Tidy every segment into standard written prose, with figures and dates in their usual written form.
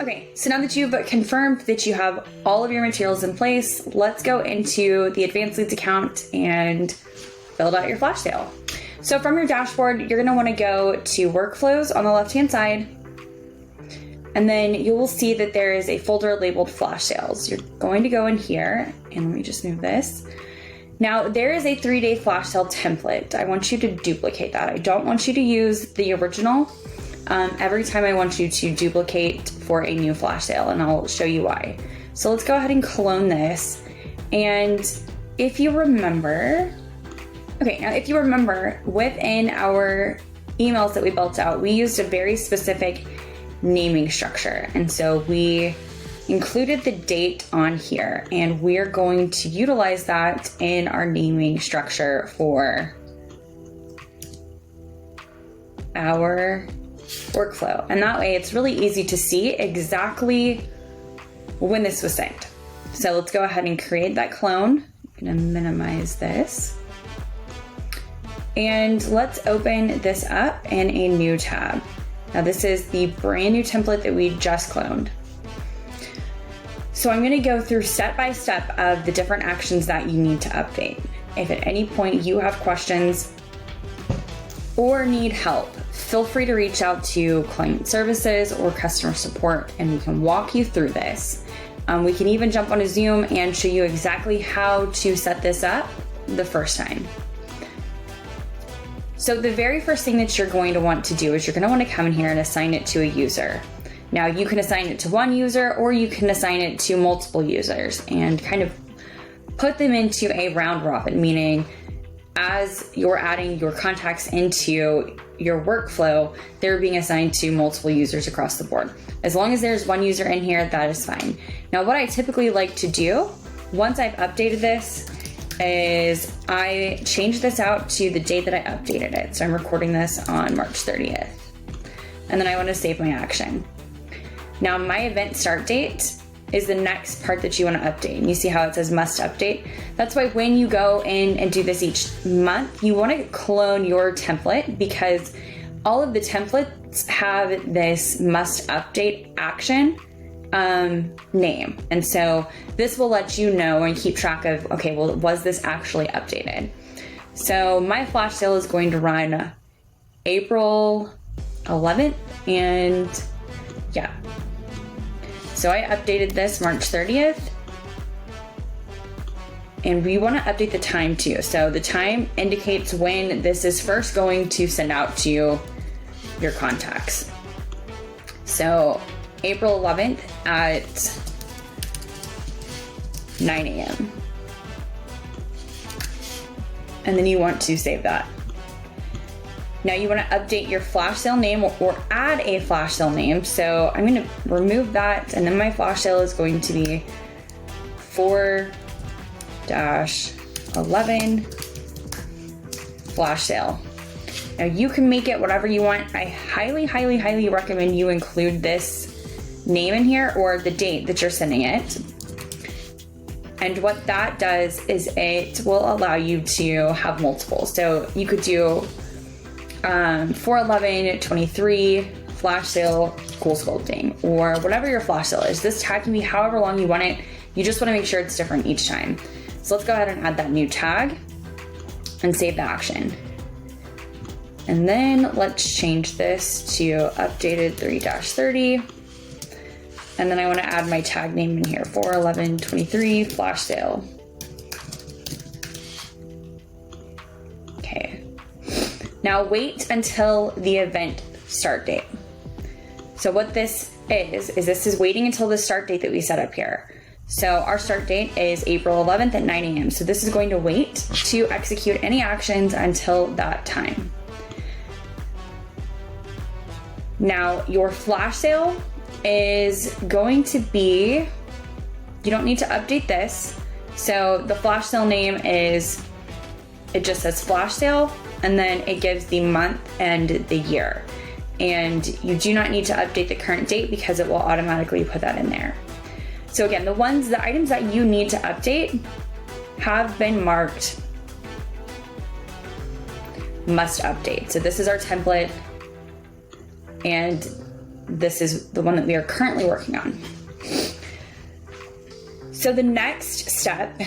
Okay, so now that you've confirmed that you have all of your materials in place, let's go into the Advanced Leads account and build out your flash sale. So from your dashboard, you're gonna wanna go to workflows on the left-hand side, and then you will see that there is a folder labeled flash sales. You're going to go in here, and let me just move this. Now, there is a 3-day flash sale template. I want you to duplicate that. I don't want you to use the original. Every time I want you to duplicate for a new flash sale, and I'll show you why. So let's go ahead and clone this. And if you remember, within our emails that we built out, we used a very specific naming structure. And so we included the date on here, and we're going to utilize that in our naming structure for our workflow. And that way it's really easy to see exactly when this was sent. So let's go ahead and create that clone. I'm gonna minimize this. And let's open this up in a new tab. Now this is the brand new template that we just cloned. So I'm gonna go through step by step of the different actions that you need to update. If at any point you have questions or need help, feel free to reach out to client services or customer support, and we can walk you through this. We can even jump on a Zoom and show you exactly how to set this up the first time. So the very first thing that you're going to want to do is you're going to want to come in here and assign it to a user. Now you can assign it to one user, or you can assign it to multiple users and kind of put them into a round robin, meaning as you're adding your contacts into your workflow, they're being assigned to multiple users across the board. As long as there's one user in here, that is fine. Now, what I typically like to do once I've updated this is I change this out to the date that I updated it. So I'm recording this on March 30th. And then I want to save my action. Now, my event start date is the next part that you want to update. And you see how it says must update? That's why when you go in and do this each month, you want to clone your template, because all of the templates have this must update action name. And so this will let you know and keep track of, okay, well, was this actually updated? So my flash sale is going to run April 11th, and yeah. So I updated this March 30th, and we want to update the time too. So the time indicates when this is first going to send out to your contacts. So April 11th at 9 a.m. And then you want to save that. Now you want to update your flash sale name or add a flash sale name. So I'm going to remove that, and then my flash sale is going to be 4-11 flash sale. Now you can make it whatever you want. I highly, highly, highly recommend you include this name in here or the date that you're sending it. And what that does is it will allow you to have multiple. So you could do 4/11/23 flash sale cool sculpting, or whatever your flash sale is. This tag can be however long you want it. You just want to make sure it's different each time. So let's go ahead and add that new tag and save the action. And then let's change this to updated 3-30. And then I want to add my tag name in here, 4/11/23 flash sale. Okay. Now wait until the event start date. So what this is waiting until the start date that we set up here. So our start date is April 11th at 9 a.m. So this is going to wait to execute any actions until that time. Now your flash sale is going to be, you don't need to update this. So the flash sale name is, it just says flash sale, and then it gives the month and the year. And you do not need to update the current date because it will automatically put that in there. So again, the items that you need to update have been marked must update. So this is our template, and this is the one that we are currently working on. So the next step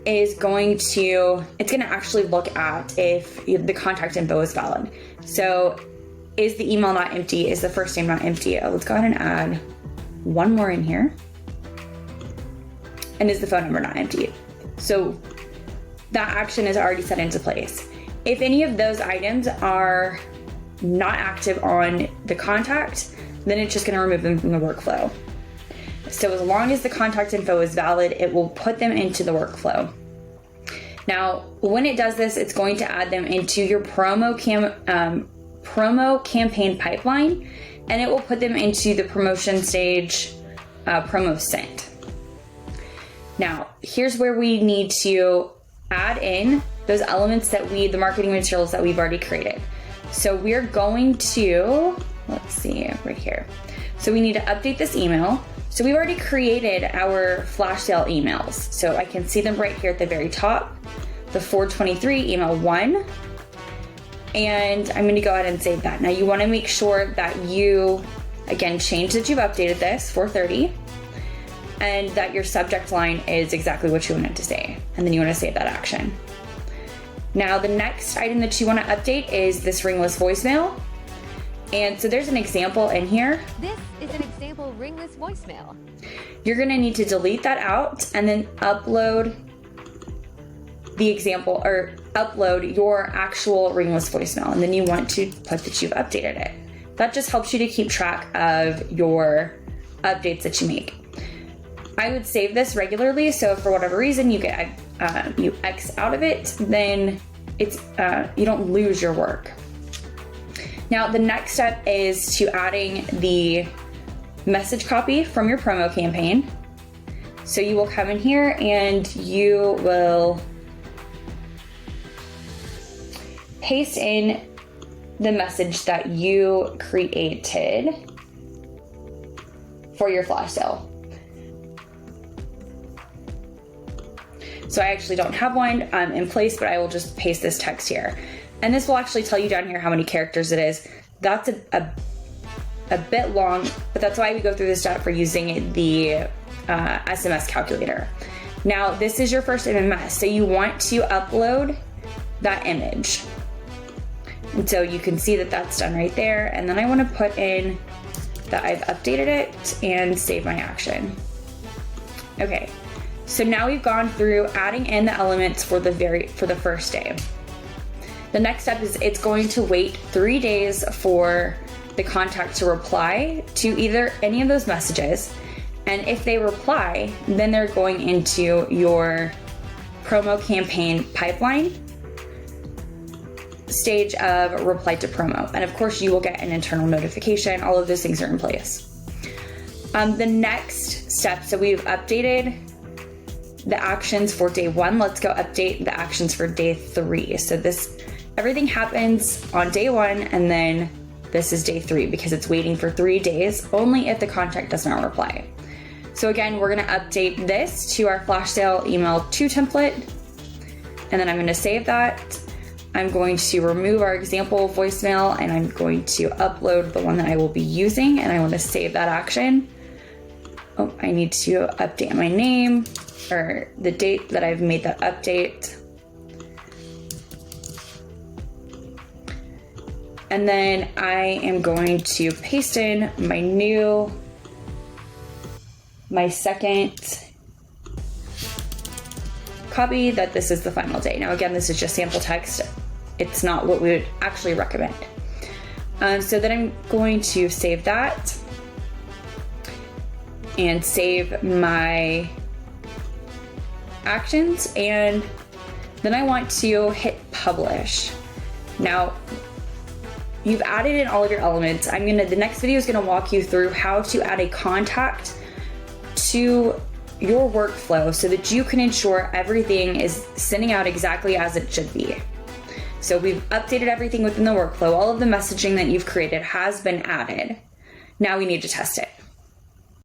is it's going to actually look at if the contact info is valid. So is the email not empty? Is the first name not empty? Let's go ahead and add one more in here. And is the phone number not empty? So that action is already set into place. If any of those items are not active on the contact, then it's just going to remove them from the workflow. So as long as the contact info is valid, it will put them into the workflow. Now, when it does this, it's going to add them into your promo campaign pipeline, and it will put them into the promotion stage, promo sent. Now, here's where we need to add in those elements the marketing materials that we've already created. So we're going to, let's see, right here. So we need to update this email. So we've already created our flash sale emails. So I can see them right here at the very top, the 423 email 1. And I'm going to go ahead and save that. Now you want to make sure that you, again, change that you've updated this, 430, and that your subject line is exactly what you want it to say. And then you want to save that action. Now the next item that you want to update is this ringless voicemail. And so there's an example in here. This is an example ringless voicemail. You're going to need to delete that out and then upload the example, or upload your actual ringless voicemail. And then you want to put that you've updated it. That just helps you to keep track of your updates that you make. I would save this regularly, so if for whatever reason you get you X out of it, then it's you don't lose your work. Now the next step is to adding the message copy from your promo campaign. So you will come in here and you will paste in the message that you created for your flash sale. So I actually don't have one in place, but I will just paste this text here. And this will actually tell you down here how many characters it is. That's a bit long, but that's why we go through this step for using the SMS calculator. Now, this is your first MMS, so you want to upload that image. And so you can see that that's done right there. And then I want to put in that I've updated it and save my action. Okay. So now we've gone through adding in the elements for the first day. The next step is it's going to wait 3 days for the contact to reply to either any of those messages. And if they reply, then they're going into your promo campaign pipeline stage of reply to promo. And of course you will get an internal notification. All of those things are in place. The next step, so we've updated the actions for day 1. Let's go update the actions for day 3. So everything happens on day 1, and then this is day 3 because it's waiting for 3 days only if the contact does not reply. So again, we're going to update this to our flash sale email 2 template, and then I'm going to save that. I'm going to remove our example voicemail, and I'm going to upload the one that I will be using, and I want to save that action. Oh, I need to update my name, or the date that I've made that update. And then I am going to paste in my second copy that this is the final day. Now again, this is just sample text. It's not what we would actually recommend. So then I'm going to save that and save my actions, and then I want to hit publish. Now you've added in all of your elements. The next video is gonna walk you through how to add a contact to your workflow so that you can ensure everything is sending out exactly as it should be. So we've updated everything within the workflow. All of the messaging that you've created has been added. Now we need to test it.